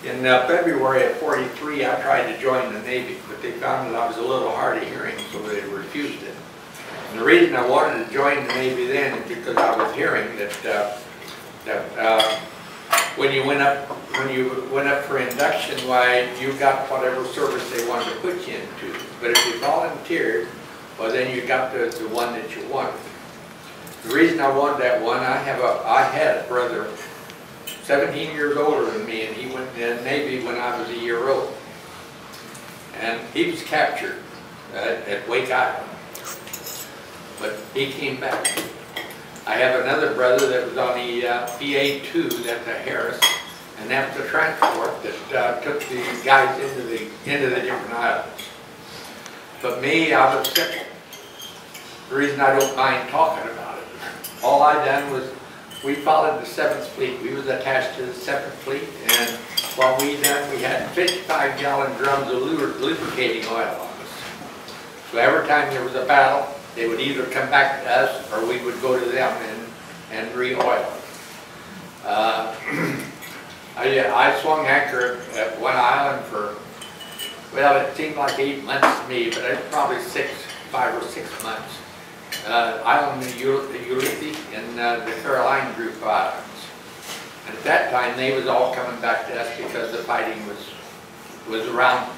In February of '43, I tried to join the Navy, but they found that I was a little hard of hearing, so they refused it. And the reason I wanted to join the Navy then is because I was hearing that when you went up for induction, why you got whatever service they wanted to put you into. But if you volunteered, well then you got the one that you wanted. The reason I wanted that one, I had a brother 17 years older than me, and he went in the Navy when I was a year old. And he was captured at Wake Island, but he came back. I have another brother that was on the PA-2, that's a Harris, and that's the transport that took the guys into the different islands. But me, I was simple. The reason I don't mind talking about it, all I done was we followed the 7th Fleet. We was attached to the 7th Fleet, and what we done, we had 55-gallon drums of lubricating oil on us. So every time there was a battle, they would either come back to us or we would go to them and re-oil. I swung anchor at one island for, well, it seemed like 8 months to me, but it's probably 5 or 6 months. Island of Ulithi in the Caroline Group of Islands. And at that time, they was all coming back to us because the fighting was around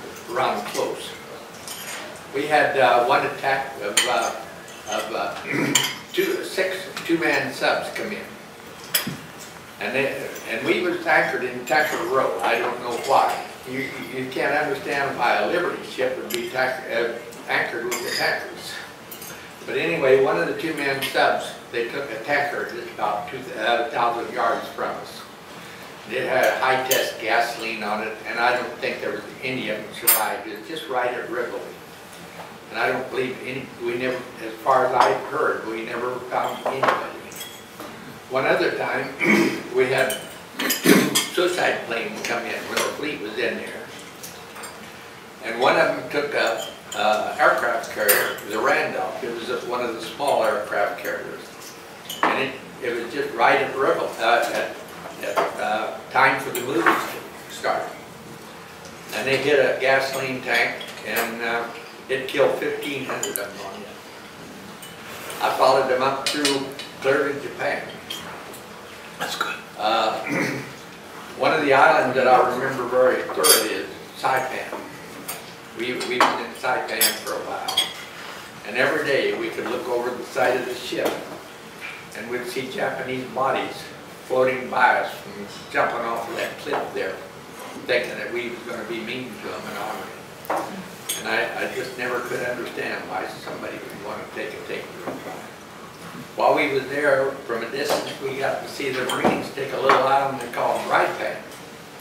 close. We had one attack of 6 two-man subs come in. And we was anchored in Tackle Row. I don't know why. You can't understand why a Liberty ship would be anchored with the tankers. But anyway, one of the two-man subs, they took a tanker that's about 2,000 yards from us. It had high-test gasoline on it, and I don't think there was any of them survived. It was just right at Rivoli. And I don't believe we never, as far as I've heard, we never found anybody. One other time, we had suicide planes come in when the fleet was in there. And one of them took a aircraft carrier, the Randolph. It was one of the small aircraft carriers. And it was just right at Rivoli, time for the movies to start. And they hit a gasoline tank, and it killed 1,500 of them on it. I followed them up through clear to Japan. That's good. One of the islands that I remember very thoroughly is Saipan. We was in Saipan for a while. And every day we could look over the side of the ship and we'd see Japanese bodies floating by us from jumping off of that cliff there, thinking that we was going to be mean to them and honor them. And I just never could understand why somebody would want to take a ride. While we was there, from a distance, we got to see the Marines take a little island they called Graipan.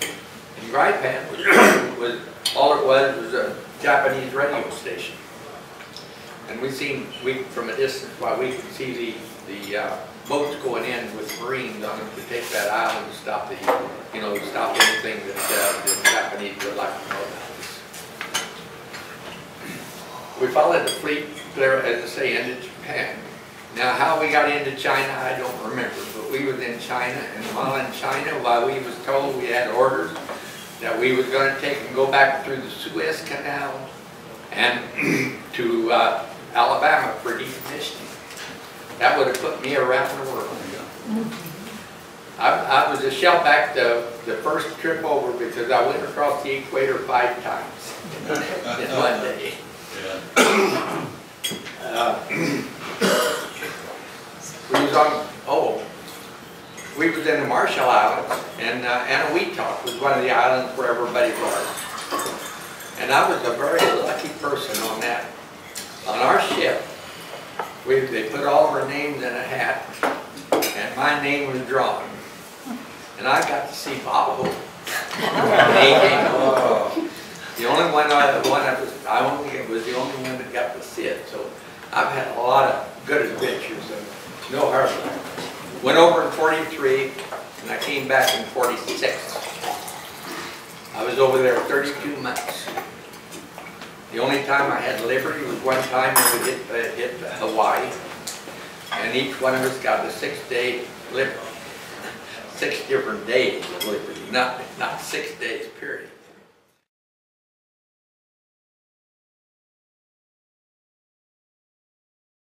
And Graipan was all it was a Japanese radio station. And from a distance, while we could see the boats going in with Marines on them to take that island and stop stop anything that the Japanese would like to know about us. We followed the fleet clear, as I say, into Japan. Now, how we got into China, I don't remember, but we was in China, and while in China, while we was told we had orders that we was going to take and go back through the Suez Canal and to Alabama for decommissioning. That would have put me around the world. I was a shellback the first trip over because I went across the equator 5 times in one day. We was in the Marshall Islands, and Anahuac was one of the islands where everybody was. And I was a very lucky person on that. On our ship, they put all of our names in a hat, and my name was drawn. And I got to see Bob Hope. The only one I was the only one that got to see it. So I've had a lot of good adventures and no hard luck. Went over in '43 and I came back in '46. I was over there 32 months. The only time I had liberty was one time when we hit Hawaii, and each one of us got a 6-day liberty. 6 different days, not 6 days, period.